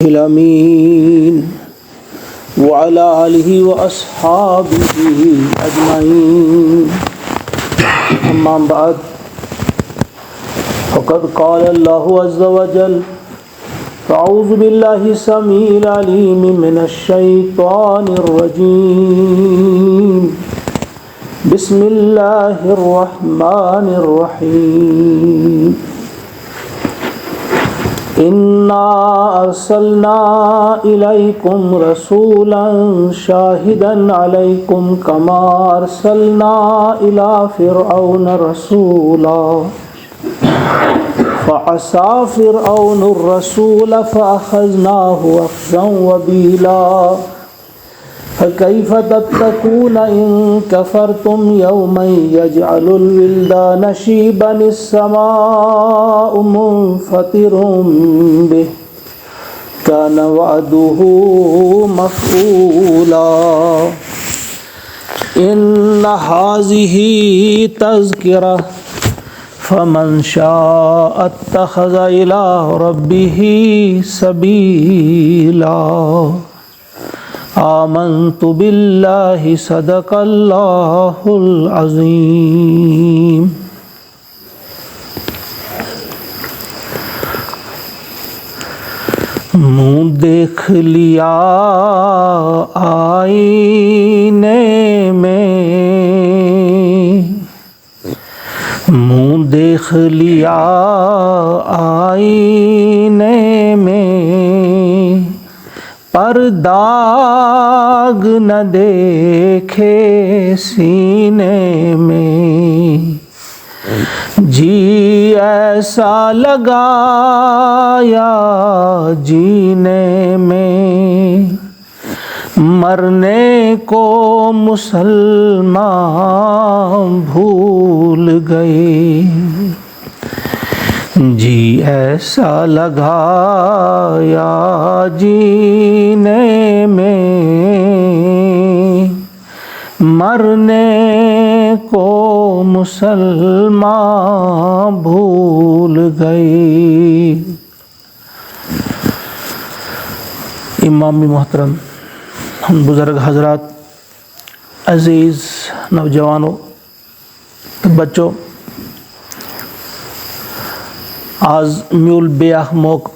الأمين وعلى آله وأصحابه أجمعين أما بعد فقد قال الله عز وجل أعوذ بالله السميع العليم من الشيطان الرجيم بسم الله الرحمن الرحيم إنا أرسلنا إليكم رسولا شاهدا عليكم كما أرسلنا إلى فرعون رسولا فعصى فرعون الرسول فأخذناه أخذا وبيلا فكيف تتقون إن كفرتم يوما يجعل الولدان شيبا السماء منفطر به كان وعده مفعولا إن هذه تذكرة فمن شاء اتخذ إلى ربه سبيلا آمنت بالله صدق اللہ العظیم. منہ دیکھ لیا آئینے میں، منہ دیکھ لیا آئینے میں، پر داغ نہ دیکھے سینے میں. جی ایسا لگایا جینے میں، مرنے کو مسلمان بھول گئے. جی ایسا لگایا جینے میں، مرنے کو مسلمان بھول گئے. امام محترم، بزرگ حضرات، عزیز نوجوانوں، بچوں، آز میول بیاکھ موقع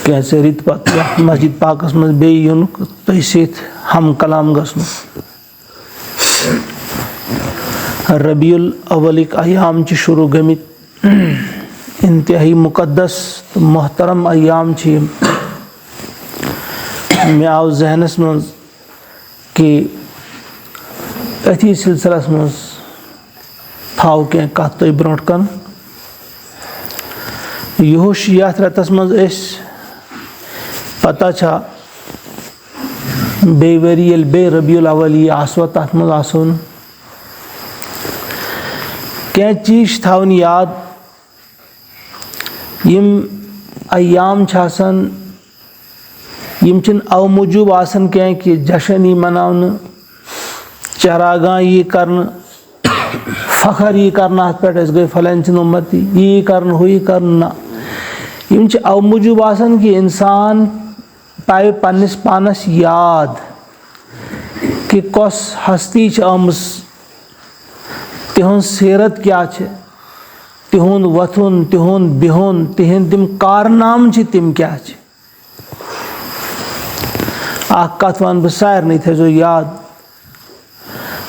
کیسے ریت پتہ مسجد پاکس مز بی یون تہ سیت ہم کلام گژھنُک. ربیع الاولک ایام چھ شروع گٔمٕتۍ، انتہائی مقدس تو محترم ایام چھ یم. مےٚ آو ذہنس مز کہ أتھی سلسلس مز تھاو کینٛہہ کتھ تۄہہِ برونٛٹھ کن. یہوش یتھ رٮ۪تس منٛز أسۍ پتہ چھا بیٚیہِ ؤری ییٚلہِ بیٚیہِ ربیع الاول یی آسوا تتھ منٛز آسو نہٕ. کینٛہہ چیٖز چھِ تھاوٕنۍ یاد. یِم ایام چھِ آسان، یِم چھِنہٕ اَوٕ موٗجوٗب آسان کینٛہہ کہِ جشن یی مناونہٕ، چراگاہ یی کرنہٕ، فخر یی کرنہٕ اتھ پٮ۪ٹھ أسۍ گٔے فلٲنۍ سٕنٛدۍ اُمتی، یی کرنہٕ ہُہ یی کرنہٕ. نہ، یِم چھِ اَوٕ موٗجوٗب آسان کہِ اِنسان پاوِ پننِس پانس یاد کہ کۄس ہستی چھِ آمٕژ، تِہُنٛد سیرت کیٛاہ چھِ، تِہُنٛد وۄتھُن، تِہُنٛد بِہُن، تِہنٛدۍ تِم کارنامہٕ چھِ تِم کیٛاہ چھِ. اکھ کتھ ونہٕ بہٕ سارنٕے تھٲیزیو یاد،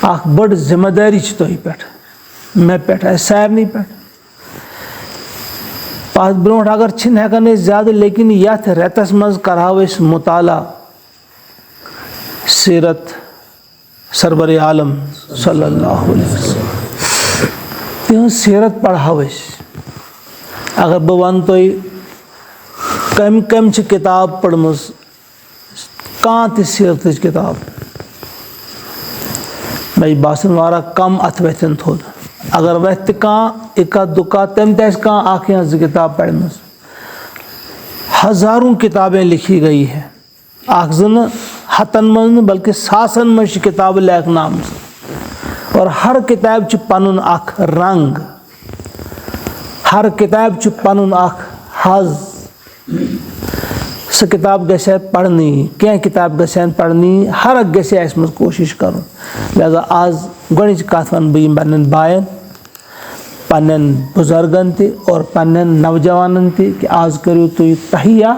اکھ بٔڑ ذمہ دٲری چھِ تۄہہِ پٮ۪ٹھ، مےٚ پٮ۪ٹھ، اَسہِ سارنٕے پٮ۪ٹھ. پتھ برونٛٹھ اگر چھِنہٕ ہٮ۪کان أسۍ زیادٕ، لیکن یتھ رٮ۪تس منٛز کرہاو أسۍ مطالعہ سیرت سرور عالم صلی اللہ علیہ وسلم، تِہنٛز سیرت پرہاو أسۍ. اگر بہٕ ونہٕ تۄہہِ کمہِ کمہِ چھِ کِتاب پٔرمٕژ، کانٛہہ تہِ سیرتٕچ کِتاب مےٚ چھِ باسان واریاہ کم اتھ وتھٮ۪ن تھوٚد. اگر وتھِ تہِ کانٛہہ اِکا دُکا تٔمۍ تہِ آسہِ کانٛہہ اکھ یا زٕ کِتاب پرمٕژ. ہزاروں کتابیں لکھی گئی ہیں، اکھ زٕ نہٕ ہتن منٛز نہٕ بلکہ ساسن منٛز چھِ کتابہٕ لیکھنہٕ آمژٕ، اور ہر کتابہِ چھُ پنُن اکھ رنگ، ہر کتابہِ چھُ پنُن اکھ حظ، سہ کتاب گژھِ پڑھنی کینٛہہ کتاب گژھن پڑھنی ہر اکھ گژھِ اَسہِ منٛز کوٗشِش کَرُن لہذا آز گۄڈنِچ کَتھ وَنہٕ بہٕ یِم پنٛنٮ۪ن بایَن پنٛنٮ۪ن بُزرگَن تہِ اور پنٛنٮ۪ن نوجوانَن تہِ کہِ آز کٔرِو تُہۍ تہیہ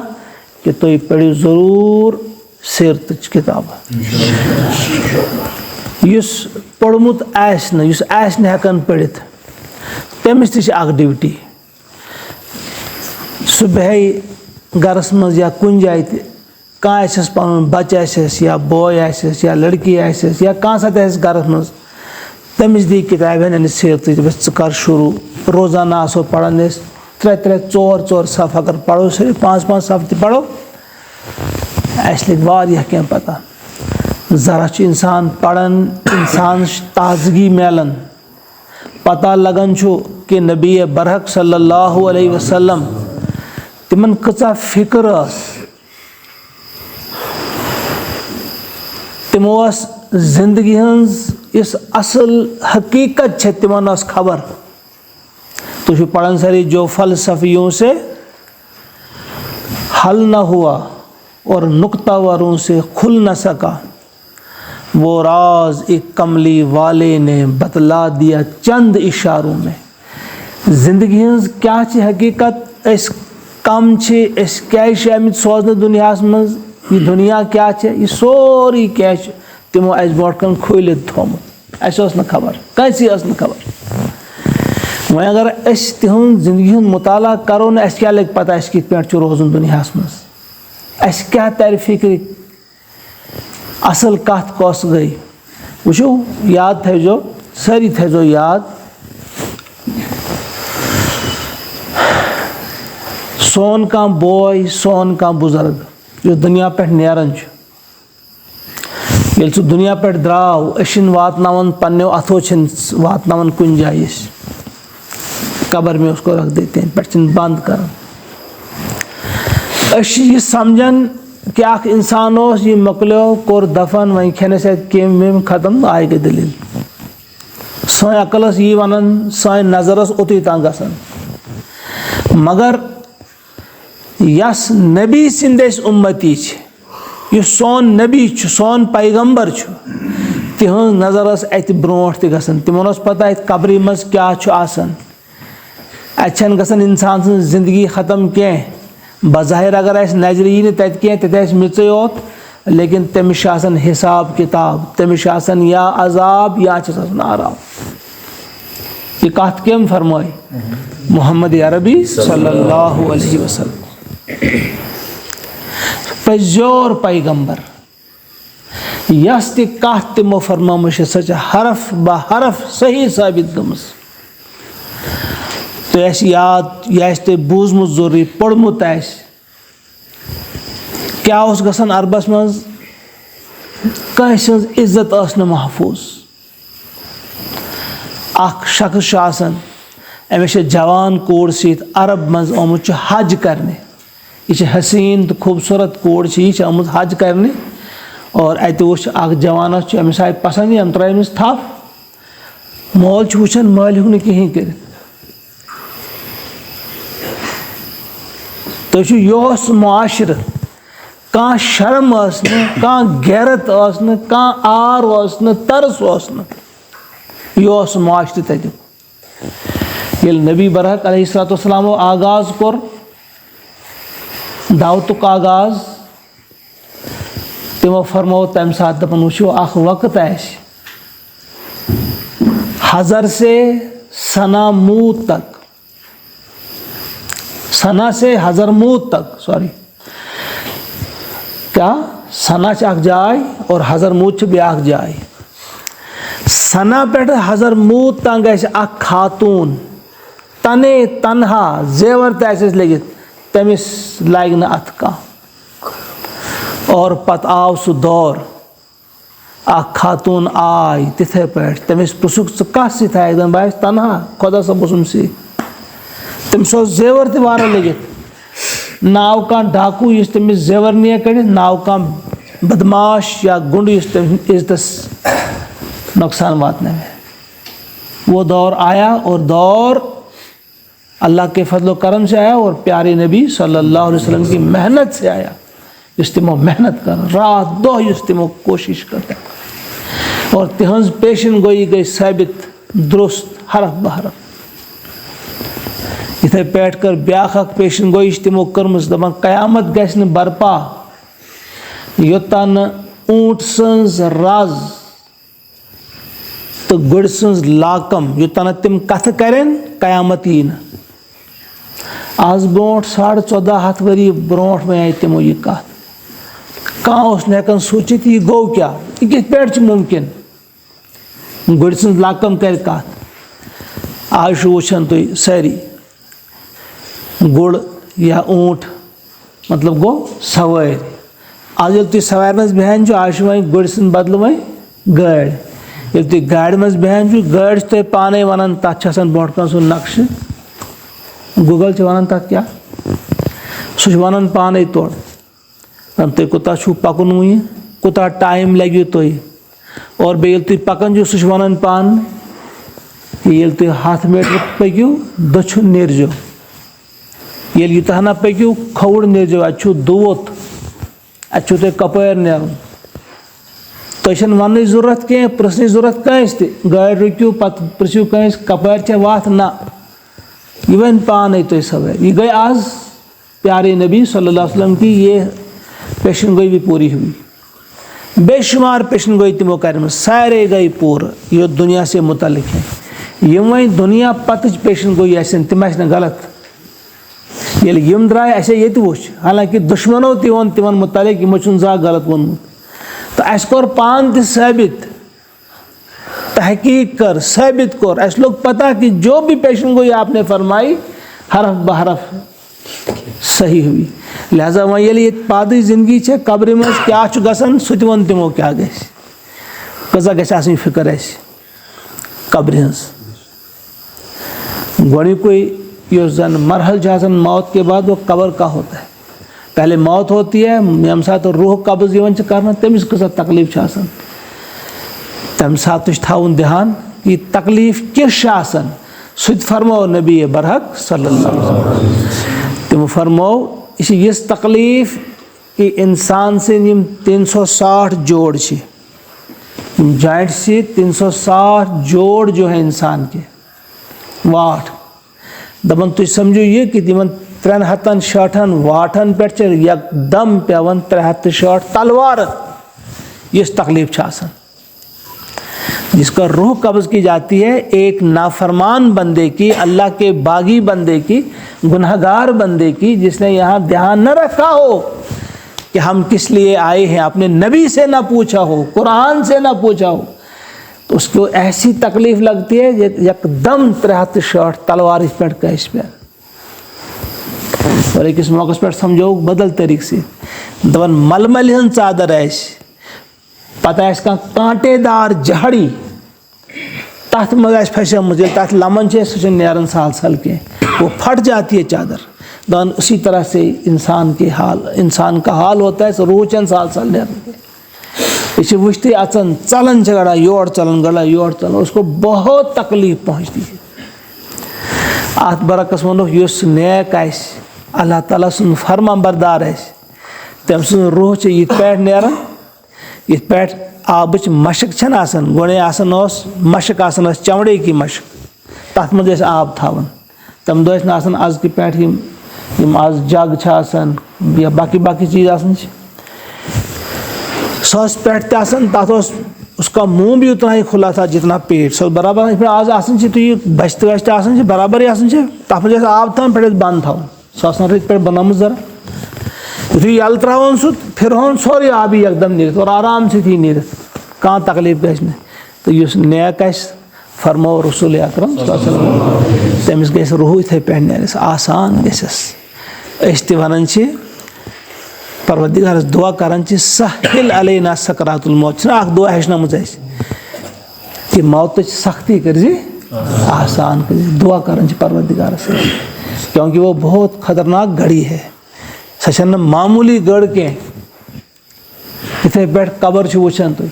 کہ تُہۍ پٔرِو ضروٗر سیرتٕچ کِتابہٕ یُس پوٚرمُت آسہِ نہٕ یُس آسہِ نہٕ ہٮ۪کان پٔرِتھ تٔمِس تہِ چھِ اَکھ ڈِوٹی سُہ بیٚہہِ گَرَس منٛز یا کُنہِ جایہِ تہِ کانٛہہ آسٮ۪س پَنُن بَچہِ آسٮ۪س یا بوے آسٮ۪س یا لٔڑکی آسٮ۪س یا کانٛہہ ساتہٕ آسہِ گَرَس منٛز تٔمِس دی کِتابہِ ہٕنٛدِ سیرتٕچ دَپٮ۪س ژٕ کَر شروٗع روزانہ آسو پَران أسۍ 3-4 صفہٕ اگر پَرو صرف 5 صفہٕ تہِ پَرو اَسہِ لٔگۍ واریاہ کینٛہہ پَتہ ذرا چھُ اِنسان پَران اِنسانَس چھِ تازگی میلان پَتہ لَگان چھُ کہِ نبی برحق صلی اللہ علیہ وسلم تِمن کۭژاہ فِکر ٲس تِمو ٲس زندگی ہٕنٛز یُس اَصٕل حقیٖقت چھےٚ تِمن ٲس خبر تُہۍ چھِو پَران سٲری جو فلسفیوں سے حل نہ ہوا اور نقطہ وروں سے کھل نہ سکا وہ راز ایک کملی والے نے بتلا دیا چند اشاروں میں زندگی ہٕنٛز کیٛاہ چھِ حقیٖقت أسۍ کَم چھِ أسۍ کیٛازِ چھِ آمٕتۍ سوزنہٕ دُنیاہَس منٛز یہِ دُنیا کیٛاہ چھِ یہِ سورُے کینٛہہ چھِ تِمو اَسہِ برونٛٹھ کَنہِ کھوٗلِتھ تھوٚمُت اَسہِ ٲس نہٕ خبر کٲنٛسی ٲس نہٕ خبر وۄنۍ اگر أسۍ تِہُنٛد زندگی ہُنٛد مُطالعہ کَرو نہٕ اَسہِ کیٛاہ لَگہِ پَتہ اَسہِ کِتھ پٲٹھۍ چھُ روزُن دُنیاہَس منٛز اَسہِ کیٛاہ تَرِ فِکرِ اَصٕل کَتھ کۄس گٔے وٕچھو یاد تھٲیزیو سٲری تھٲیزیو یاد سون کانٛہہ بوے سون کانٛہہ بُزرگ یُس دُنیا پٮ۪ٹھ نیران چھُ ییٚلہِ سُہ دُنیا پٮ۪ٹھ درٛاو أسۍ چھِنہٕ واتناوان پنٛنیو اَتھو چھِنہٕ واتناوان کُنہِ جایہِ أسۍ قبر میں اس کو رکھ دیتے ہیں پٮ۪ٹھ چھِنہٕ بنٛد کَران أسۍ چھِ یہِ سَمجھان کہِ اَکھ اِنسان اوس یہِ مۄکلیو کوٚر دَفن وۄنۍ کھٮ۪نَس اَتہِ کیٚمۍ ویٚمۍ ختم آے گٔے دٔلیٖل سٲنۍ عقل ٲس یی وَنان سٲنۍ نظر ٲس اوٚتُے تام گژھان مگر یۄس نبی سٕنٛدۍ أسۍ اُمتی چھِ یُس سون نبی چھُ سون پیغمبر چھُ تِہٕنٛز نظر ٲس اَتہِ برونٛٹھ تہِ گژھان تِمن اوس پَتہ اَتہِ قبرِ منٛز کیٛاہ چھُ آسان اَتہِ چھَنہٕ گژھان اِنسان سٕنٛز زندگی ختم کینٛہہ بظاہر اگر اَسہِ نظرِ یی نہٕ تَتہِ کینٛہہ تَتہِ آسہِ میٚژٕے یوت لیکن تٔمِس چھُ آسان حِساب کِتاب تٔمِس چھُ آسان یا عذاب یا چھُس آسان آرام یہِ کَتھ کٔمۍ فرمٲے محمد عربی صلی اللہ علیہ وسلم پٔزیور پیغمبر یۄس تہِ کَتھ تِمو فرمٲمٕژ چھِ سۄ چھِ حرف بہ حرف صحیح ثٲبِت گٔمٕژ تۄہہِ آسہِ یاد یہِ آسہِ تۄہہِ بوٗزمُت ضروٗری پوٚرمُت آسہِ کیٛاہ اوس گژھان عربس منٛز کٲنٛسہِ ہٕنٛز عزت ٲس نہٕ محفوٗظ اکھ شخص چھُ آسان أمِس چھِ جوان کوٗر سۭتۍ عرب منٛز آمُت چھُ حج کرنہِ یہِ چھِ حسیٖن تہٕ خوٗبصوٗرت کوٗر چھِ یہِ چھِ آمٕژ حج کرنہِ اور اَتہِ وٕچھ اکھ جوانَس چھُ أمِس آیہِ پسنٛد یہِ أمۍ ترٛٲے أمِس تھپھ مول چھُ وٕچھان مٲلۍ ہیوٚک نہٕ کِہیٖنۍ کٔرِتھ تُہۍ چھِو یہِ اوس معاشرٕ کانٛہہ شرم ٲس نہٕ کانٛہہ غیرت ٲس نہٕ کانٛہہ آر اوس نہٕ ترس اوس نہٕ یہِ اوس معاشرٕ تَتیُک ییٚلہِ نبی برحق علیہ الصلوۃ والسلامو آغاز کوٚر دعوتُک آغاز تِمو فرموو تَمہِ ساتہٕ دَپان وٕچھو اکھ وقت آسہِ حضر سے ثنا موٗد تک ثنا سے حضر موٗد تک سوری کیٛاہ ثنا چھِ اکھ جاے اور حضر موٗد چھِ بیٛاکھ جاے ثنا پٮ۪ٹھٕ حضر موٗد تام گژھِ اکھ خاتوٗن تنے تنہا زیور تہِ آسٮ۪س لٔگِتھ تٔمِس لگہِ نہٕ اَتھٕ کانٛہہ اور پتہٕ آو سُہ دور اکھ خاتوٗن آے تِتھَے پٲٹھۍ تٔمِس پرٛژھُکھ ژٕ کَتھ سۭتۍ آیکھ دَپان بہٕ آیَس تنہا خۄدا صٲب اوسُم سۭتۍ تٔمِس اوس زیور تہِ واریاہ لٔگِتھ نہ آو کانٛہہ ڈاکوٗ یُس تٔمِس زیور نِیے کٔڑِتھ نہ آو کانٛہہ بدماش یا گُنٛڈ یُس تٔمِس عزتَس نۄقصان واتناوِ وہ دور آیا اور دور اللہ کے فضل و کرم سے آیا اور پیارے نبی صلی اللہ علیہ وسلم کی محنت سے آیا. یس تمو محنت کر رات دہ یس تمو کوشش کرتا اور تہذ پیشن گوئی گئی ثابت درست حرف بحرف. اتھے پیٹ کر بیاکھ اکھ پیشن گوئی تمو کرمز دپان قیامت گژھِ نہٕ برپا یوٚتانۍ نہٕ اونٹ سٕنٛز رز تو گُرۍ سٕنٛز لاکم یوٚتانۍ نہٕ تِم کتھٕ کرن قیامت یی نہٕ. آز برونٛٹھ 1450 ؤری برونٛٹھ وَنے تِمو یہِ کتھ. کانٛہہ اوس نہٕ ہٮ۪کان سوٗنٛچِتھ یہِ گوٚو کیٛاہ یہِ کِتھ پٲٹھۍ چھُ مُمکِن گُرۍ سٕنٛز لاکم کرِ کتھ. آز چھُ وٕچھان تُہۍ سٲری گُر یا اونٹ مطلب گوٚو سوٲرۍ. آز ییٚلہِ تُہۍ سوارِ منٛز بیٚہوان چھِو آز چھُ وۄنۍ گُرۍ سٕنٛدِ بدلہٕ وۄنۍ گٲڑۍ. ییٚلہِ تُہۍ گاڑِ منٛز بیٚہوان چھِو گٲڑۍ چھِ تۄہہِ پانے وَنان تَتھ چھُ آسان برونٛٹھ کَنۍ سُہ نقشہٕ. گوٗگل چھِ وَنان تَتھ کیٛاہ سُہ چھُ وَنان پانے تورٕ تُہۍ کوٗتاہ چھُو پَکُن وٕنہِ کوٗتاہ ٹایم لَگِوٕ تۄہہِ. اور بیٚیہِ ییٚلہِ تُہۍ پَکان چھِو سُہ چھُ وَنان پانہٕ ییٚلہِ تُہۍ 100 میٖٹر پٔکِو دٔچھُن نیٖرزیو. ییٚلہِ یوٗتاہ ہنا پٔکِو کھووُر نیٖرزیو اَتہِ چھُو دوٗت اَتہِ چھُو تۄہہِ کَپٲرۍ نیرُن. تۄہہِ چھَنہٕ وَننٕچ ضوٚرَتھ کینٛہہ پِرٛژھنٕچ ضوٚرَتھ کٲنٛسہِ تہِ گاڑِ رُکِو پَتہٕ پِرٛژھِو کٲنٛسہِ کَپٲرۍ چھےٚ وَتھ نہ یہ ون پانے تُہۍ سوٲرۍ. یہ گئی آز پیارے نبی صلی اللہ علیہ وسلم کی یہ پیشن گوئی بھی پوری ہوئی. بے شمار پیشن گوئی تمو کرم سارے گئی پورٕ یہ دنیا سے متعلق ہیں. یم وۄنۍ دنیا پتٕچ پیشن گوئی آسن تِم آسہِ نہٕ غلط. ییٚلہِ یم درٛاے اَسے ییٚتہِ وٕچھ حالانکہِ دُشمنو تہِ ووٚن تِمن متعلق یِمو چھُنہٕ زانٛہہ غلط ووٚنمُت تہٕ اَسہِ کوٚر پانہٕ تہِ ثٲبت تحقیق کر ثابت کر اس لوگ پتہ کہ جو بھی پیشن گوئی آپ نے فرمائی حرف بحرف صحیح ہوئی. لہذا وۄنۍ ییٚلہِ ییٚتہِ پادٕچ زندگی چھےٚ قبرِ منٛز کیٛاہ چھُ گژھان سُہ تہِ ووٚن تِمو کیٛاہ گژھِ کۭژاہ گژھِ آسٕنۍ فِکر اَسہِ قبرِ ہٕنٛز. گۄڈنیُکُے یُس زن مرحل چھُ آسان موت کے بعد وہ قبر کا ہوتا ہے. پہلے موت ہوتی ہے ییٚمہِ ساتہٕ روح قبض یِوان چھِ کرنہٕ تٔمِس کۭژاہ تکلیٖف چھِ آسان. تَمہِ ساتہٕ چھُ تھاوُن دھیان یہِ تکلیٖف کِژھ چھِ آسان سُہ تہِ فرموو نبی برحق صلی اللہ علیہ وسلم. تِمو فرموو یہِ چھِ یِژھ تکلیٖف کہ انسان سٕنٛدۍ یِم 360 جوڑ چھِ یِم جوائنٹس چھِ 360 جوڑ جو ہے انسان کے واٹھ دپان تُہۍ سمجھو یہِ کہ تِمن 360 واٹھن پٮ۪ٹھ چھِ یکدم پیٚوان 360 تلوارٕ یِژھ تکلیٖف چھِ آسان. جس کا روح قبض کی جاتی ہے ایک نافرمان بندے کی اللہ کے باغی بندے کی گناہ گار بندے کی جس نے یہاں دھیان نہ رکھا ہو کہ ہم کس لیے آئے ہیں اپنے نبی سے نہ پوچھا ہو قرآن سے نہ پوچھا ہو تو اس کو ایسی تکلیف لگتی ہے یکدم 360 تلوار اس پہ کیس پہ. اور ایک اس موقع پر سمجھو بدل طریق سے دون ململ ہن چادر ایسے پتہ آسہِ کانٛہہ کانٹے دار جہڑی تَتھ منٛز آسہِ پھسیمٕژ ییٚلہِ تَتھ لمن چھِ سُہ چھُنہٕ نیران سہل سہل کینٛہہ وہ پھٹ جاتی ہے چادر. دپان اسی طرح سے انسان کا حال ہوتا ہے سُہ روح چھنہٕ سہل سہل نیران کینٛہہ. یہ چھِ وٕچھتٕے اژان ژلان چھِ گڑا یور ژلان گڑا یور ژلان اس کو بہت تکلیف پہنچتی ہے. اتھ برعکس ونو یُس نیک آسہِ اللہ تعالیٰ سُنٛد فرما بردار آسہِ تٔمۍ سُنٛد روح چھِ یِتھ پٲٹھۍ نیران یِتھ پٲٹھۍ آبٕچ مشک چھَنہٕ آسان گۄڈَے آسان اوس مشک آسان ٲس چمڑے کی مشک تَتھ منٛز ٲسۍ آب تھاوان تَمہِ دۄہ ٲسۍ نہٕ آسان أزکہِ پٲٹھۍ یِم آز جگ چھِ آسان یا باقی چیٖز آسان چھِ سۄ ٲس پٮ۪ٹھ تہِ آسان تَتھ اوس اس کا منہ بھی اتنا ہی کھلا تھا جتنا پیٹ سۄ برابر یِتھ پٲٹھۍ آز آسان چھِ تُہۍ بستہٕ وستہٕ آسان چھِ برابرٕے آسان چھِ تَتھ منٛز ٲسۍ آب تھاوان پٮ۪ٹھ ٲسۍ بنٛد تھاوُن سۄ ٲس نہٕ یِتھ پٲٹھۍ بنٲومٕژ ذرا یُتھُے یَلہٕ ترٛاوان سُہ پھِرہون سورُے آبٕے یکدم نیٖرِتھ اور آرام سۭتی نیٖرِتھ کانٛہہ تکلیٖف گژھِ نہٕ. تہٕ یُس نیک آسہِ فرموو رسول اکرم صلی اللہ علیہ وسلم تٔمِس گژھِ روح یِتھَے پٲٹھۍ نیرٮ۪س آسان گژھٮ۪س. أسۍ تہِ وَنان چھِ پروردِگارس دعا کران چھِ سہل علینا سکرات الموت چھِنہ اکھ دعا ہیٚچھنٲومٕژ اَسہِ کہِ موتٕچ سختی کٔرۍزِ آسان کٔرۍزِ دعا کران چھِ پروردِگارس کیونکہ وہ بہت خطرناک گھڑی ہے سۄ چھَنہٕ معموٗلی گٔر کینٛہہ. یِتھَے پٲٹھۍ قبر چھُ وٕچھان تُہۍ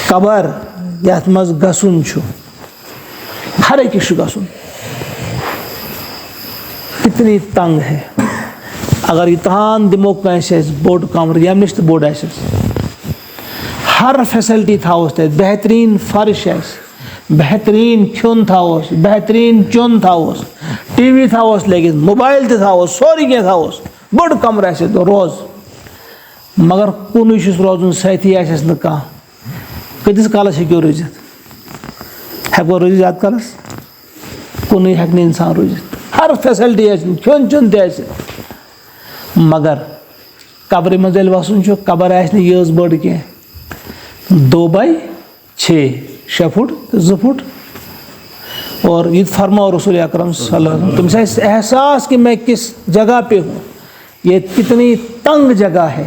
قبر یَتھ منٛز گژھُن چھُ ہر أکِس چھُ گژھُن کتنی تنگ ہے. اگر یوتان دمو کنسے بوڑ کمر یم نش تو بوڑ آس ہر فیسلٹی تھاوس تت بہترین فرش آس بہترین کھیون تھاوس بہترین چون تھاوس ٹی وی تھاوس لگت موبائل تہ تھاوس سوری کینٛہہ تھاوس بوڑ کمر آس روز مگر کُنُے چھُس روزُن سۭتی آسٮ۪س نہٕ کانٛہہ کۭتِس کالس ہیٚکِو روٗزِتھ ہٮ۪کو روٗزِتھ زیادٕ کالس کُنُے ہٮ۪کہِ نہٕ اِنسان روٗزِتھ ہر فیسلٹی آسہِ کھیوٚن چیوٚن تہِ آسہِ مگر قبرِ منٛز ییٚلہِ وسُن چھُ قبر آسہِ نہٕ یۭژ بٔڑ کینٛہہ 2x6 فٹ تہٕ 2 فٹ اور یہ فرماؤ رسول اکرم صلی اللہ علیہ وسلم تم سے احساس کہ میں کس جگہ پہ ہوں یہ کتنی تنگ جگہ ہے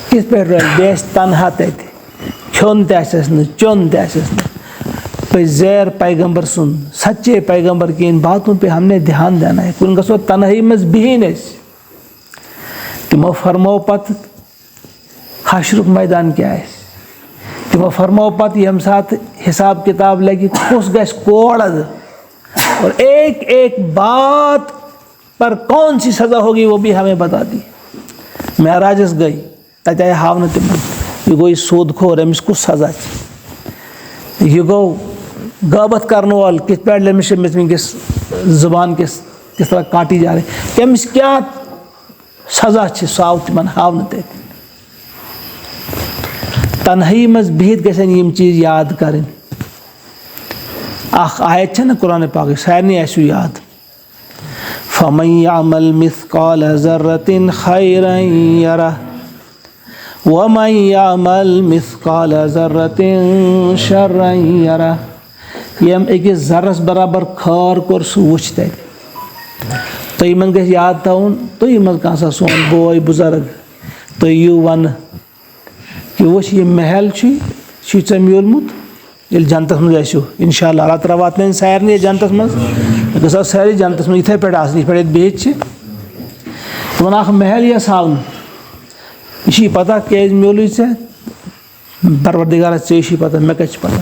کس پہ بیس تنہا تے کھیون تہ آسٮ۪س نہٕ چیوٚن تہ آسٮ۪س نہٕ پہ زیر پیغمبر سن سچے پیغمبر کی ان باتوں پہ ہم نے دھیان دینا ہے کن گژھو تنہائی منٛز بِہِنۍ أسۍ تمو فرمو پتہٕ حشرُک میدان کیٛاہ آسہِ تمو فرمو پتہٕ ییٚمہِ ساتہٕ حساب کتاب لگہِ کُس گژھِ کورڑ اور ایک ایک بات پر کون سی سزا ہوگی وہ بھی ہمیں بتا دی معراجس گئی تتہِ آیہِ ہاونہٕ تِمن یہ گوٚو سود کھور أمِس کُس سزا چھِ یہ گوٚو غٲبت کرن وول کِتھ پٲٹھۍ أمِس چھِ وٕنکٮ۪س زبان کِس کس طرح کاٹی جا رہی أمِس کیٛاہ سزا چھِ سُہ آو تِمن ہاونہٕ تتہِ تنہائی منٛز بِہِتھ گژھن یِم چیٖز یاد کرٕنۍ اکھ آیت چھےٚ نہ قرآن پاکٕچ سارنٕے آسِوٕ یاد فَمَن یعمل مثقال ذرة خیرا یرہ وَمَن یعمل مثقال ذرة شرا یرہ ییٚمۍ أکِس ذرس برابر خٲر کوٚر سُہ وٕچھِ تتہِ تُہۍ یِمن گژھِ یاد تھاوُن تُہۍ منٛز کانٛہہ سا سون بوے بُزرگ تُہۍ یِیِو ونہٕ کہ وٕچھ یہِ محل چھُے ژےٚ میوٗلمُت ییٚلہِ جنتس منٛز ٲسِو انشاء اللہ اللہ تعالیٰ واتنٲیِن سارنٕے جنتس منٛز گژھِ آسہٕ سارے جنتس منٛز یِتھٕے پٲٹھۍ آسٕنۍ یِتھ پٲٹھۍ ییٚتہِ بِہِتھ چھِ تِمن اکھ محل یِیَس ہاونہٕ یہِ چھِ پتہ کیٛازِ میوٗلٕے ژےٚ پروردِگارس ژےٚ چھِ پتہ مےٚ کتہِ چھِ پتہ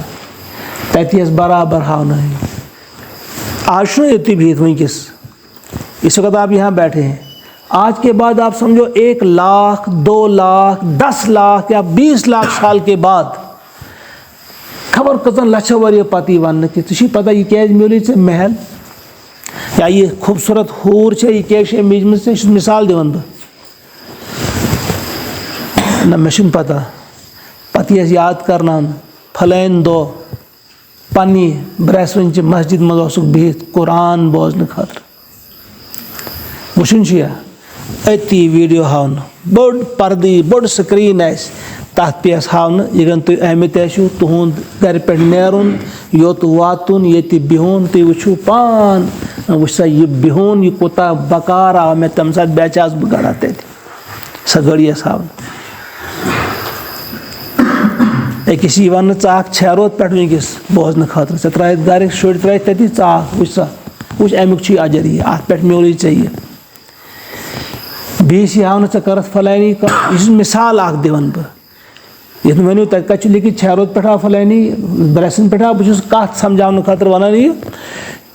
تتہِ یِیَس برابر ہاونٲیِن آز چھُنہ ییٚتُے بِہِتھ وٕنکٮ۪س اس وقت آپ یہاں بیٹھے ہیں آج کے بعد آپ سمجھو 1 لاکھ 2 لاکھ 10 لاکھ یا 20 لاکھ سال کے بعد خبر کٔژن لچھو ؤریو پتہٕ یی وننہٕ کہِ ژےٚ چھُے پتہ یہِ کیٛازِ میوٗلٕے ژےٚ محل یا یہِ خوٗبصوٗرت ہوٗر چھےٚ یہِ کیٛازِ چھےٚ میٖجمٕژ ژےٚ یہِ چھُس مِثال دِوان بہٕ نہ مےٚ چھُنہٕ پتہ پتہٕ یی اَسہِ یاد کرناونہٕ پھلٲنۍ دۄہ پننہِ برٛیسوٕنچہِ مسجد منٛز اوسُکھ بِہِتھ قرآن بوزنہٕ خٲطرٕ وٕچھُن چھُ یا أتی ویٖڈیو ہاونہٕ بوٚڑ پردٕ یی بوٚڑ سکریٖن آسہِ تتھ پیٚیَس ہاونہٕ ییٚلہِ تُہۍ آمٕتۍ ٲسِو تُہُنٛد گرِ پٮ۪ٹھ نیرُن یوٚت واتُن ییٚتہِ بِہُن تُہۍ وٕچھِو پان وٕچھ سا یہِ بِہُن یہِ کوٗتاہ بکار آو مےٚ تمہِ ساتہٕ بیچ آس بہٕ گڑا تتہِ سۄ گٔڑۍ ٲس ہاونہٕ أکِس یی وننہٕ ژٕ اکھ چھیروت پٮ۪ٹھ وٕنکٮ۪س بوزنہٕ خٲطرٕ ژےٚ ترٛٲیِتھ گرٕکۍ شُرۍ ترٛٲیِتھ تٔتی ژٕ اکھ وٕچھ سا وٕچھ امیُک چھُے اجر یہِ اتھ پٮ۪ٹھ میوٗلٕے ژےٚ یہِ بیٚیِس یی ہاونہٕ ژےٚ کٔرٕتھ فلٲنی کانٛہہ یہِ چھُس مِثال اکھ دِوان بہٕ یِتھ نہٕ ؤنِو تتہِ کتہِ چھُ لیکھِتھ چھیروت پٮ۪ٹھ آو فلٲنی برٛیسن پٮ۪ٹھ آو بہٕ چھُس کتھ سمجھاونہٕ خٲطرٕ ونان یہِ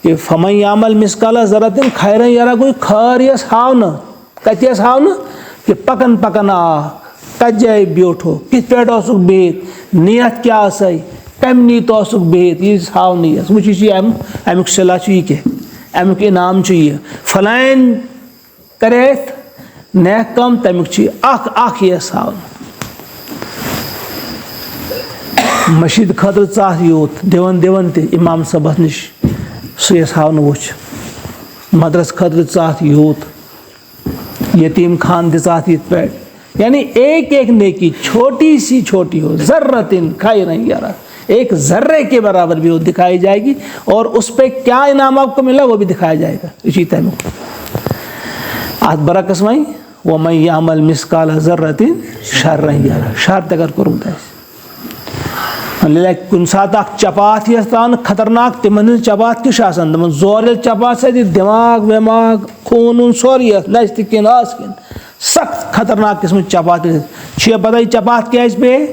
کہ فَمَن یعمل مثقال ذرة خیرا یرہ گوٚو خٲر یِیَس ہاونہٕ کتہِ یِیَس ہاونہٕ کہ پکان پکان آکھ کتھ جایہِ بیوٗٹھو کِتھ پٲٹھۍ اوسُکھ بِہِتھ نیت کیٛاہ ٲسے کمہِ نیت اوسُکھ بِہِتھ یہِ ہاونہٕ یِیَس وٕچھ یہِ چھُ امیُک صِلہ چھُ یہِ کینٛہہ امیُک انعام چھُ یہِ فلٲنۍ کریتھ نیک کٲم تمیُک چھُ یہِ اکھ یِیَس ہاونہٕ مشیٖد خٲطرٕ ژاہ یوٗت دِوان تہِ اِمام صٲبس نِش سُہ یِیَس ہاونہٕ وٕچھ مدرس خٲطرٕ ژاہ یوٗت یتیٖم خان تہِ ژاہ یِتھ پٲٹھۍ یعنی ایک ایک نیکی چھوٹی سی چھوٹی ہو ذرة خیرا یرہ ایک ذرے کے برابر بھی وہ دکھائی جائے گی اور اس پہ کیا انعام آپ کو ملا وہ بھی دکھایا جائے گا اسی تمیُک اتھ برعکس وۄنۍ وَمَن یعمل مثقال ذرة شرا یرہ شر تہِ اگر کوٚرمُت آسہِ کُنہِ ساتہٕ اکھ چپاتھ یِیَس تراونہٕ خطرناک تِمن ہٕنٛز چپاتھ کیُتھ چھُ آسان تِمن زورٕ ییٚلہِ چپاتھ سۭتۍ دٮ۪ماغ وٮ۪ماغ خوٗن ووٗن سورُے یَتھ نَژِ تہِ کِنہٕ آس کِنہٕ سخت خطرناک قٕسمٕچ چپاتھ چھُ پتہ یہِ چپاتھ کیٛازِ پیٚیہِ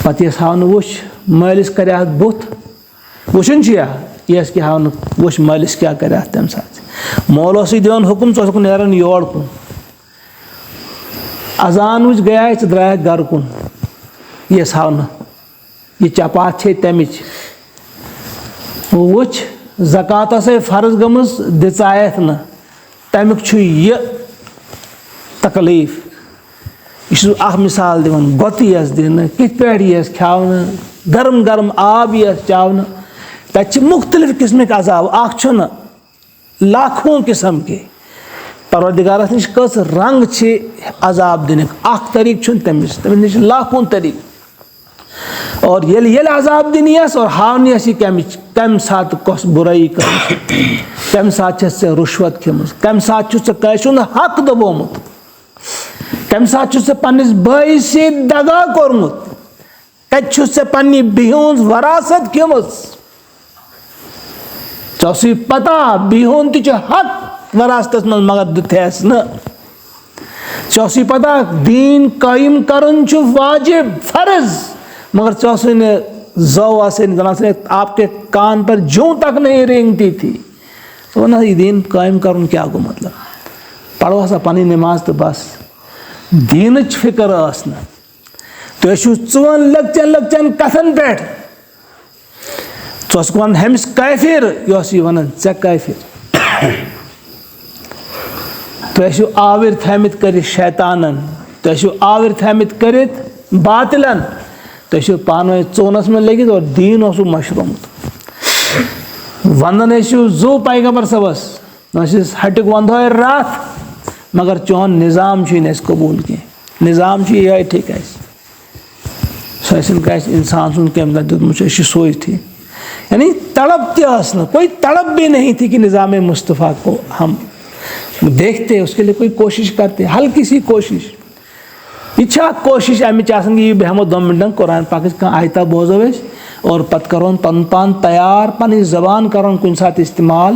پتہٕ یِیَس ہاونہٕ وٕچھ مٲلِس کرِ اتھ بُتھ وٕچھُن چھُ یا یہ کہ ہاؤن وچ مالس کیا کرے تم سات مولو سی دِوان حکم ژٕ اوسُکھ نیران یور کُن اذان وچ گیا ژٕ درٛایکھ گرٕ کُن یس ہاونہٕ یہ چپات چھے تمِچ وٕچھ زکات ٲسے فرض گٔمٕژ دِژایتھ نہٕ تمیُک چھُ یہِ تکلیٖف یہ چھُس اکھ مثال دِوان گۄتہٕ یِیَس دِنہٕ کِتھ پٲٹھۍ یِیَس کھیاونہٕ گرم گرم آب یِیَس چاونہٕ تَتہِ چھِ مختلف قٕسمٕکۍ عذاب اکھ چھُنہٕ لاکھوں قٕسم کے پروردگارس نِش کٔژ رنگ چھِ عذاب دِنٕکۍ اکھ طریٖقہٕ چھُنہٕ تٔمِس نِش چھِ لاکھوں طریٖقہٕ اور ییٚلہِ عذاب دِنہِ یَس اور ہاونہِ یَس یہِ کَمہِ ساتہٕ کۄس بُرٲیی کٔرمٕژ کَمہِ ساتہٕ چھَس ژےٚ رُشوت کھیٚمٕژ کَمہِ ساتہٕ چھُتھ ژےٚ کٲنٛسہِ ہُنٛد حق دبومُت کَمہِ ساتہٕ چھُتھ ژےٚ پننِس بٲیِس سۭتۍ دغا کوٚرمُت کَتہِ چھُتھ ژےٚ پننہِ بیٚیہِ ہٕنٛز وراثت کھیٚمٕژ ژےٚ اوسُے پتہ بیٚیہِ ہُنٛد تہِ چھُ حق وراثتس منٛز مگر دِتہَس نہٕ ژےٚ اوسُے پتہ دیٖن قٲیِم کرُن چھُ واجب فرض مگر ژےٚ اوسُے نہٕ زو آسے زن آپ کے کان پر جوں تک نہیں رینگتی تھی تو نا یہ دین قائم کرن کیا گو مطلب پڑھو سا پنی نماز تو بس دینچ فکر ٲس نہٕ تُہۍ ٲسِو ژۄن لۄکچن کتھن پٮ۪ٹھ ژٕ اوسُکھ ونان ہیٚمِس کٲفِر یہِ اوس یہِ ونان ژےٚ کٲفِر تُہۍ ٲسِو آوٕرۍ تھٲیمٕتۍ کٔرِتھ شیطانن تُہۍ ٲسِو آوٕرۍ تھٲیمٕتۍ کٔرِتھ باطلن تُہۍ ٲسِو پانہٕ ؤنۍ ژوٗنس منٛز لٔگِتھ اور دیٖن اوسُکھ مشرومُت ونان ٲسِو زو پیغمبر صٲبس ٲسِس ہٹیُک ونٛدہوے راتھ مگر چون نظام چھُے نہٕ اَسہِ قبوٗل کینٛہہ نظام چھُ یِہوٚے ٹھیٖک اَسہِ سُہ ٲسِن کٲنٛسہِ اِنسان سُنٛد کٔمۍ دۄہ دیُتمُت چھُ أسۍ چھِ سُے تھی یعنی تڑپ تہِ ٲس نہٕ کوئی تڑپ بھی نہیں تھی کہ نظام مصطفیٰ کو ہم دیکھتے اس کے لیے کوئی کوشش کرتے ہلکی سی کوشش یہ چھا کوشش امِچ آسان کہ یہ بہٕ ہٮ۪مو 2 مِنٹن قرآن پاکٕچ کانٛہہ آیتہ بوزو أسۍ اور پتہٕ کرون پنُن پان تیار پنٕنۍ زبان کرون کُنہِ ساتہٕ استعمال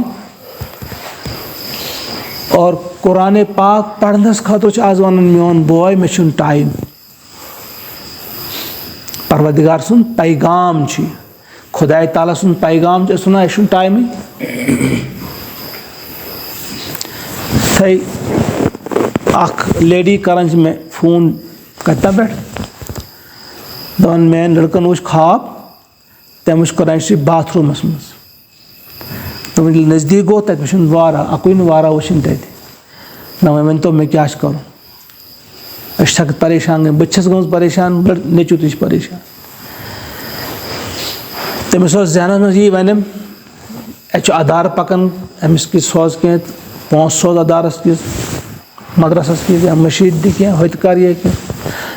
اور قرآنِ پاک پرنس خٲطرٕ چھُ آز ونان میون بوے مےٚ چھُنہٕ ٹایم پروردگار سُنٛد پیغام چھُ یہِ خۄداے تعالیٰ سُنٛد پیغام چھُ أسۍ ونان اَسہِ چھُنہٕ ٹایمٕے اکھ لیڈی کران چھِ مےٚ فون کتٮ۪ن پٮ۪ٹھ دپان میٛانہِ لڑکن وٕچھ خواب تٔمۍ وٕچھ قرآن شریٖف باتھ روٗمس منٛز دوٚپُن ییٚلہِ نزدیٖک گوٚو تتہِ وٕچھُن واراہ اکُے نہٕ واراہ وٕچھِنۍ تتہِ نہ وۄنۍ ؤنۍتو مےٚ کیٛاہ چھُ کرُن أسۍ چھِ سخت پریشان گٔمٕتۍ بہٕ تہِ چھَس گٔمٕژ پریشان بٔڑ نیٚچوٗ تہِ چھُ پریشان تٔمِس اوس ذہنس منٛز یی ونٮ۪م اَتہِ چھُ ادارٕ پکان أمِس کِژھ سوز کینٛہہ پونٛسہٕ سوز ادارس کِژھ مدرسس کِژھ یا مٔشیٖد دِ کینٛہہ ہُتہِ کر یہِ کینٛہہ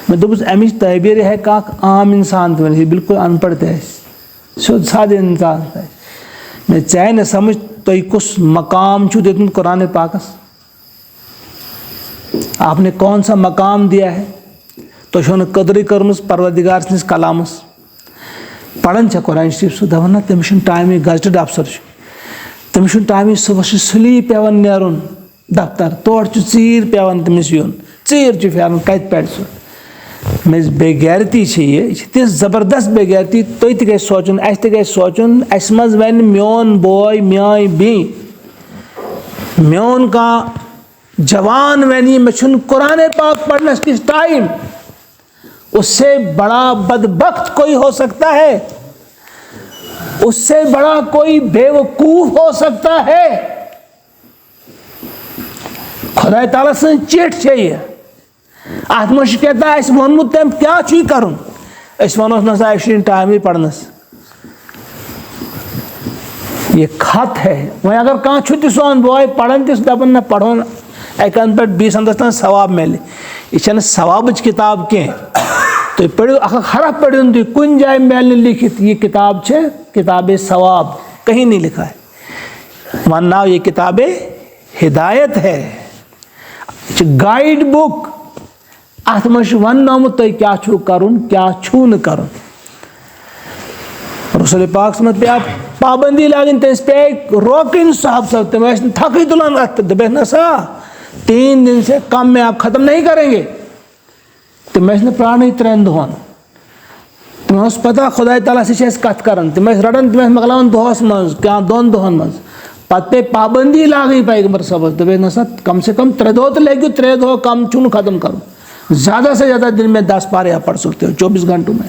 مےٚ دوٚپُس امِچ تعبیٖر ہٮ۪کہِ اکھ عام انسان تہِ ؤنِتھ یہِ بِلکُل ان پڑھ تہِ آسہِ سیوٚد سادٕ انسان تہِ آسہِ مےٚ ژاے نہٕ سمجھ تۄہہِ کُس مقام چھُو دیُتمُت قرآنِ پاکس آپ نے کون سا مقام دیا ہے تۄہہِ چھو نہٕ قدرٕے کٔرمٕژ پروردگار سٕنٛدِس کلامس پران چھےٚ قرآن شریٖف سُہ دپان نہ تٔمِس چھُنہٕ ٹایمٕے گزٹڈ افسر چھُ تٔمِس چھُنہٕ ٹایمٕے صُبحس چھُ سُلی پیٚوان نیرُن دفتر تورٕ چھُ ژیٖرۍ پیٚوان تٔمِس یُن ژیٖرۍ چھُ پھیران کتہِ پرِ سُہ مےٚ بے غیرتی چھِ یہِ چھِ تِژھ زبردست بے غیرتی تُہۍ تہِ گژھِ سونٛچُن اَسہِ تہِ گژھِ سونٛچُن اَسہِ منٛز وَنہِ میون بوے میٲنۍ بیٚنہِ میون کانٛہہ جوان وَنہِ مےٚ چھُنہٕ قرآنِ پاک پرنس کِس ٹایم اس سے بڑا بدبخت کوئی ہو سکتا ہے اس سے بڑا کوئی بے وقوف ہو سکتا ہے خدا تعالیٰ سٕنٛز چِٹھ چھےٚ یہِ اتھ منٛز چھُ کیٛاہ تام اَسہِ ووٚنمُت تٔمۍ کیٛاہ چھُ یہِ کرُن أسۍ ونہوس نہ سا اَسہِ چھُنہٕ ٹایمٕے پرنس یہ خط ہے وۄنۍ اگر کانٛہہ چھُ تہِ سون بوے پران تہِ دپان نہ پرہون اکہِ انٛدٕ پٮ۪ٹھ بیٚیِس انٛدس تام ثواب مِلہِ یہِ چھنہٕ ثوابٕچ کِتاب کینٛہہ تُہۍ پٔرِو اکھ حرف پٔرِو تُہۍ کُنہِ جایہِ میلہِ نہٕ لیکھِتھ یہ کتاب چھِ کتابِ ثواب کہیں نہیں لکھا ہے ونناو یہ کتابِ ہدایت ہے یہ چھِ گایڈ بُک اتھ منٛز چھُ وننومُت تۄہہِ کیٛاہ چھُو کرُن کیٛاہ چھُو نہٕ کرُن رسول پاک صٲبن پیٚیہِ پابندی لاگٕنۍ تٔمِس پیٚیہِ روکٕنۍ صاحب صٲب تِم ٲسۍ نہٕ تھکٕے تُلان اتھ پٮ۪ٹھ دپیکھ نہ سا 3 دن سے کم میں آپ ختم نہیں کریں گے تِم ٲسۍ نہٕ پرٛانٕے 3 دۄہن تمہیں اس پتہ خدا تعالیٰ سے کت کران تم رٹان تم مکلاوان دہس مز کیا 2 دہن مز پتہ پہ پابندی لاگی پیغمبر صاحب دپے نسا کم سے کم 3 دہ تو لگو 3 دہ کم چھن ختم کرو زیادہ سے زیادہ دن میں 10 پارے آپ پڑھ سکتے ہو 24 گھنٹوں میں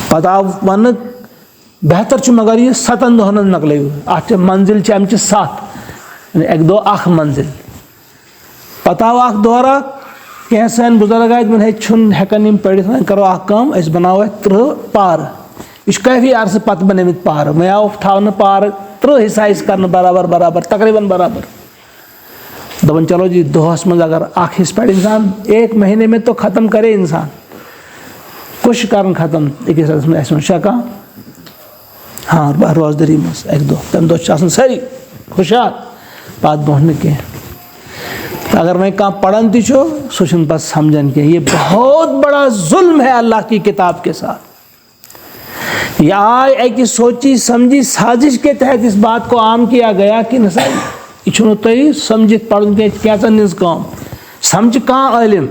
پتہ آو ون بہتر مگر یہ 7 دہن مکلو ات منزل امچہ 7 ایک دہ اخ منزل پتہ آو اخ دورہ کینٛہہ سٲنۍ بُزرگ آے تِمن ہے چھُنہٕ ہٮ۪کان یِم پٔرِتھ وۄنۍ کَرو اکھ کٲم أسۍ بَناوو اَتھ 30 پارٕ یہ کافی عرصہ پتہ بنمت پار وے آو تھاؤن پار 30 حصہ کر برابر تقریباً برابر دپان چلو جی دہس من اگر اخ حصہ پڑ انسان 1 مہینے میں تو ختم کرے انسان کچھ کرن ختم أکِس رٮ۪تس منٛز آسہِ شکا ہاں روزداری مز اکہ دہ تمہ دہ ساری خوشحال پتہ برونٛہہ نہٕ کینٛہہ اگر وۄنۍ کانٛہہ پران تہِ چھُ سُہ چھُنہٕ پتہٕ سمجھان کینٛہہ یہ بہت بڑا ظلم ہے اللہ کی کتاب کے ساتھ یہ آئے ایک سوچی سمجھی سازش کے تحت اس بات کو عام کیا گیا کہ نسا یہ چھنو تھی سمجھت پڑھن کیا نز کام سمجھ کان علم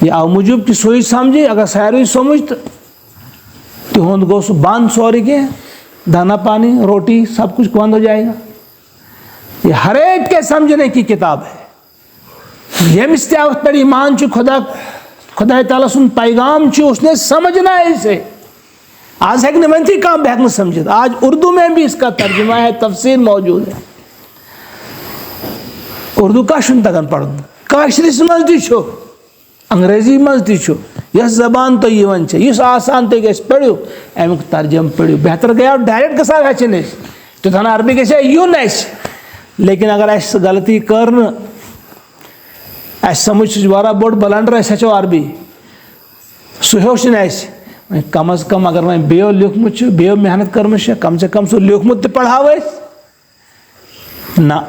یہ آو موجود کہ سوئی سمجھے اگر ساروی سمجھ تو تہند گو سو بند سوری کے دانا پانی روٹی سب کچھ بند ہو جائے گا یہ ہر ایک کے سمجھنے کی کتاب ہے یہ مستعفت پر ایمان چھ خدا تعالیٰ سن پیغام چھ اس نے سمجھنا ہے اسے آج ہیک نمنتی کام بہت نہ سمجھت آج اردو میں بھی اس کا ترجمہ ہے تفسیر موجود ہے اردو کا شن تگن پڑھن کاشرس مز تہ چھو انگریزی مز تہ چھو یس زبان تو یوان چھ یس آسان تہ گژھِ پڑھو امیک ترجمہ پڑھو بہتر گیا ڈائریکٹ گژھان ہچن اس تیوتھن عربی گژھِ یون اس لیکن اگر اس غلطی کرن اس سمجھ سہ واریاہ بوڑ بلنڈر اس ہچو عربی سہ ہیوچھ نہ اس کم از کم اگر وۄنۍ بیٚیو لیوکھمُت چھُ بیٚیو محنت کٔرمٕژ چھےٚ کم سے کم سُہ لیوکھمُت تہِ پڑھاو أسۍ نہ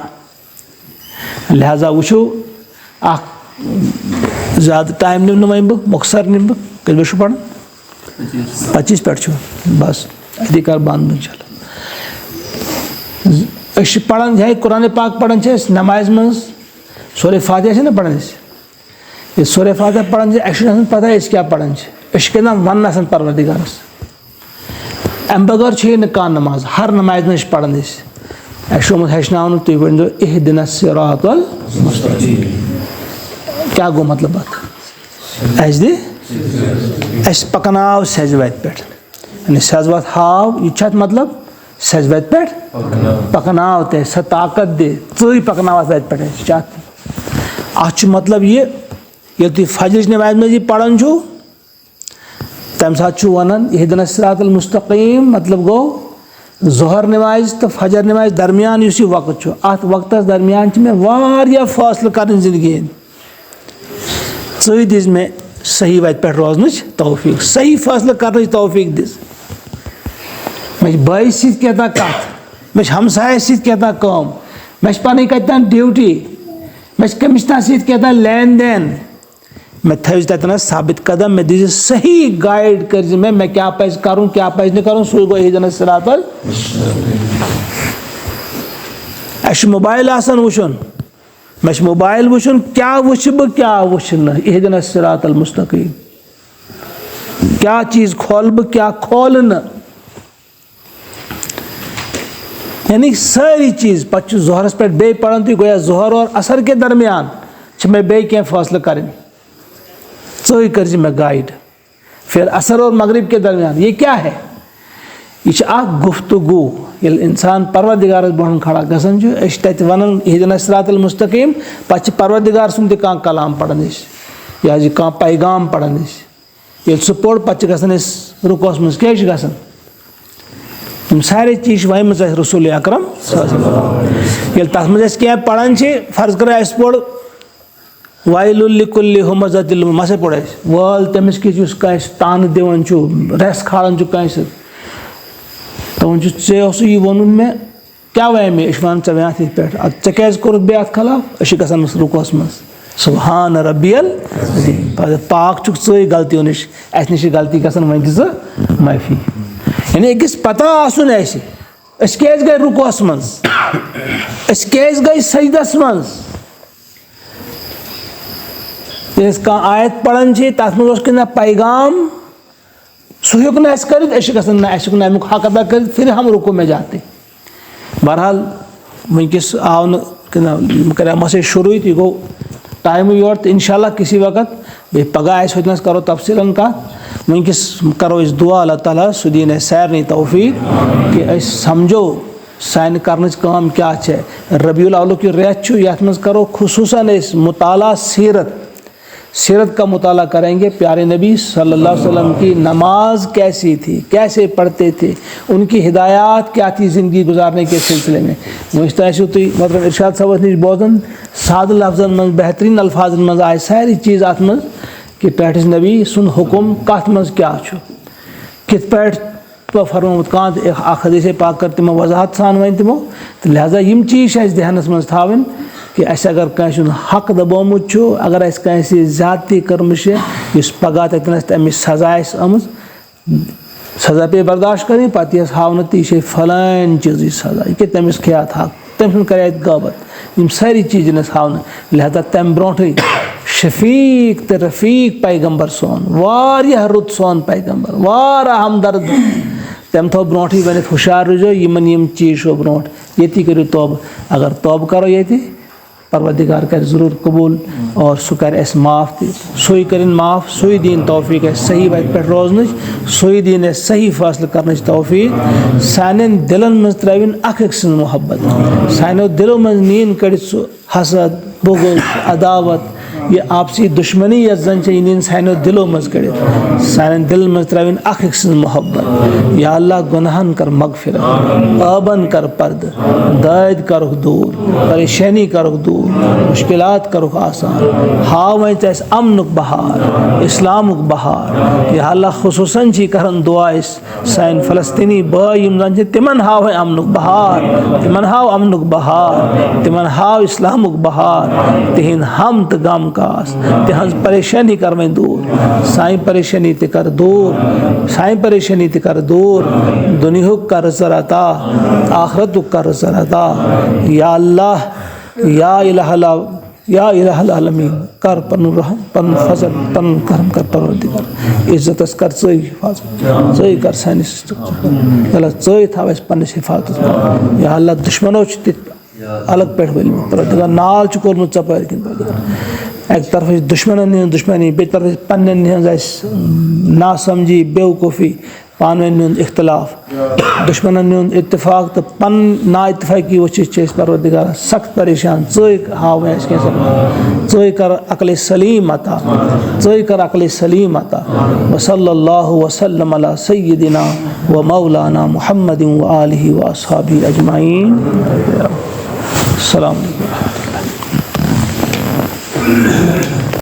لہذا وٕچھو اکھ زیادٕ ٹایم نِمہٕ نہٕ وۄنۍ بہٕ مۄخصر نِمہٕ بہٕ کٔژِ بجہِ چھُ پران 25 پٮ۪ٹھ چھُ بس أتی کر بنٛد اِنشاء اللہ أسۍ چھِ پران یِہے قرآنِ پاک پران چھِ أسۍ نمازِ منٛز سورے فاتحہ چھِ نہ پران أسۍ ییٚلہِ سورے فاتحہ پران چھِ اَسہِ چھُنہٕ آسان پتہ أسۍ کیٛاہ پران چھِ أسۍ چھِ کَران ون آسان پروردگارس امہِ بغٲر چھے نہٕ کانٛہہ نماز ہر نمازِ منٛز چھِ پران أسۍ اَسہِ چھُ آمُت ہیٚچھناونہٕ تُہۍ ؤنۍزیو اہدنا الصراط المستقیٖم کیٛاہ گوٚو مطلب اتھ اَسہِ پکناو سیٚزِ وتہِ پٮ۪ٹھ یعنی سیٚزٕ وتھ ہاو یہِ چھُ اتھ مطلب سیٚزِ وتہِ پٮ۪ٹھ پکناو تہِ سۄ طاقت دِ ژٕے پکناو اتھ وتہِ پٮ۪ٹھ اَسہِ چھُ اتھ چھُ مطلب یہِ ییٚلہِ تُہۍ فجرٕچ نمازِ منٛز یہِ پران چھُو تمہِ ساتہٕ چھُ ونان اہدنا الصراط المستقیٖم مطلب گوٚو ظہر نماز تو فجر نماز درمیان یُس یہِ وقت چھُ اتھ وقتس درمیان چھِ مےٚ واریاہ فٲصلہٕ کرٕنۍ زندگی ہٕنٛدۍ ژٕے دِژ مےٚ صحیح وتہِ پٮ۪ٹھ روزنٕچ توفیٖق صحیح فٲصلہٕ کرنٕچ توفیٖق دِژ مےٚ چھِ بٲیِس سۭتۍ کیٛاہ کتھ مےٚ چھِ ہمسایس سۭتۍ کیٛاہ کٲم مےٚ چھِ پنٕنۍ کتہِ تام ڈیوٹی مےٚ چھِ کٔمِس تام سۭتۍ کیٛاہ لین دین مےٚ تھٲوزِ تتٮ۪نس ثابت قدم مےٚ دِزِ صحیح گایڈ کٔرزِ مےٚ کیٛاہ پزِ کرُن کیٛاہ پزِ نہٕ کرُن سُے گوٚو اہدنا الصراط اَسہِ چھُ موبایل آسان وٕچھُن مےٚ چھُ موبایل وٕچھُن کیٛاہ وٕچھِ بہٕ کیٛاہ وٕچھِ نہٕ اہدنا الصراط المستقیٖم کیٛاہ چیٖز کھولہٕ بہٕ کیٛاہ کھولہٕ نہٕ یعنی سٲری چیٖز پتہٕ چھُ ظہرس پٮ۪ٹھ بیٚیہِ پران تُہۍ گویا ظہر اور اثر کے درمیان چھِ مےٚ بیٚیہِ کینٛہہ فٲصلہٕ کرٕنۍ ژٕے کٔرزِ مےٚ گایڈ پھر اثر اور مغرب کے درمیان یہ کیا ہے یہ چھِ اکھ گفتگوٗ ییٚلہِ انسان پروردگارس برونٛہہ کھڑا گژھان چھُ أسۍ چھِ تتہِ ونان اہدنا الصراط المستقیٖم پتہٕ چھِ پروردگار سُنٛد تہِ کانٛہہ کلام پران أسۍ یا چھِ کانٛہہ پیغام پران أسۍ ییٚلہِ سُہ پوٚر پتہٕ چھِ گژھان أسۍ رُکوس منٛز کیٛازِ چھِ گژھان یِم سارے چیٖز چھِ ؤنۍمٕژ اَسہِ رسول اکرم ییٚلہِ تتھ منٛز أسۍ کینٛہہ پران چھِ فرض کرو اَسہِ پوٚر وَیلٌ لِکُلِّ ہُمَزَةٍ لُمَزَةٍ مسے پوٚر اَسہِ وٲل تٔمِس کِژھ یُس کٲنٛسہِ تانہٕ دِوان چھُ رٮ۪س کھالان چھُ کٲنٛسہِ دَپان چھُ ژےٚ اوسُے یہِ ووٚنُن مےٚ کیٛاہ وَنے مےٚ أسۍ چھِ وَنان ژےٚ وَنیٛاتھ یِتھ پٲٹھۍ اَدٕ ژےٚ کیٛازِ کوٚرُتھ بیٚیہِ اَتھ خلاف أسۍ چھِ گژھان رُکوَس منٛز سُبحان ربی العظیٖم پاک چھُکھ ژٕے غلطیو نِش اَسہِ نِش چھِ غلطی گژھان وۄنۍ دِ ژٕ معٲفی یعنی أکِس پتہ آسُن اَسہِ أسۍ کیٛازِ گٔے رُکوَس منٛز أسۍ کیٛازِ گٔے سجدس منٛز اس کا آیت پڑھن تر مز پیغام سہ ہوں نا کر امیک حق ادا کر پھر ہم رکو میں جاتے. بہرحال ونکس آو کر مسئلہ شروع یہ گو ٹائم یور تو انشاءاللہ کسی وقت بیٚیہِ پگہ ہوتنس کرو تفصیلاً کت. ونکس کرو اس دعا اللہ تعالیٰ سہ دین سارنی توفیق کہ اس سمجھو سانہ کرنچ کام کیا ہے. ربیع الاولک یہ ریت یتھ مز کرو خصوصاً اس مطالعہ سیرت کا مطالعہ کریں گے. پیارے نبی صلی اللہ علیہ وسلم کی نماز کیسی تھی, کیسے پڑھتے تھے, ان کی ہدایات کیا تھی زندگی گزارنے کے سلسلے میں. مجھے تھی مطلب ارشاد صاحب نش بوزن سادہ لفظن من بہترین الفاظن من آئے ساری چیز ات من کہ پیٹھس نبی سن حکم کت مز کیا کت پہ فرموت کان اخ حدیث پاک کر تمو وضاحت سان ون تمو. لہذا یم چیز اس دھیانس مز تھاون کہ اس اگر کنس حق دبومت اگر اس کنس زیادتی کرمش اس پگہ تتنس تمس سزا آمز سزا پہ برداشت کریں پتہ یس ہاونت یہ فلان چیز سزا یہ کہ تمس کھیات حق تم سن کر غابت یم ساری چیز نس ہاون. لہذا تم برونٹھے شفیق تو رفیق پیغمبر سون واریاہ رت سون پیغمبر واریاہ ہمدرد تم تھو برونٹھے ورنت ہوشیار روزو یمن یم چیز شو برونٹ یتی کرو توبہ. اگر توبہ کرو یتی پروردگار کر ضرور قبول اور سہ کر اس معاف تہ سوئی کرن معاف سوئی دین توفیق اس صحیح وت پہ روزنچ سوئی دین اس صحیح فاصلہ کرنچ توفیق سانن دلن مز ترائن اخ أکۍ سٕنٛز محبت سانو دلو مز نین کڑت سہ حسد بغض عداوت یہ آپسی دشمنی یس زن یہ نین سانو دلو مز کڑت سانن دل مز ترائن اخ أکۍ سٕنٛز محبت. یا اللہ گناہن کر مغفرت پابند کر پرد داد کرک دور پریشانی کرک دور مشکلات کرک آسان ہاو اس امنک بہار اسلامک بہار. یا اللہ خصوصاً کرن دعا اس سان فلسطینی بھائی یم زن تمن ہاو امنک بہار تمن ہاو امنک بہار تمن ہاو اسلامک بہار تہند ہم تو غم کاس تہذ پریشانی کروین دور سائیں پریشانی تہ کر دور سائیں پریشانی تہ کر دور دنیاک کر رزر عطا آخرتک کر رزر عطا. یا اللہ یا الہ العالمین کر پن رحم پن فضل پن کرم کر پروردگار عزت اس کر ژے حفاظت ژے کر سانس اللہ ژے تھاو اس پنس حفاظت. یا اللہ دشمنو تہ الگ پہ ول پروردگار نال کورمت ژپار کن پروردگار ایک طرف دشمنن ہند دشمنی بیٚیہِ طرف پنن ہز نا سمجھی بیوقوفی پانوین ہند اختلاف دشمنن ہند اتفاق تو پن نا اتفاقی وچھت پروردگار سخت پریشان ژے ہاو اس کی ژے کر عقل سلیم عطا ژے کر عقل سلیم عطا. وصلی اللہ وسلم علی سیدنا و مولانا محمد و آلہ و اصحابہ اجمعین. السلام علیکم.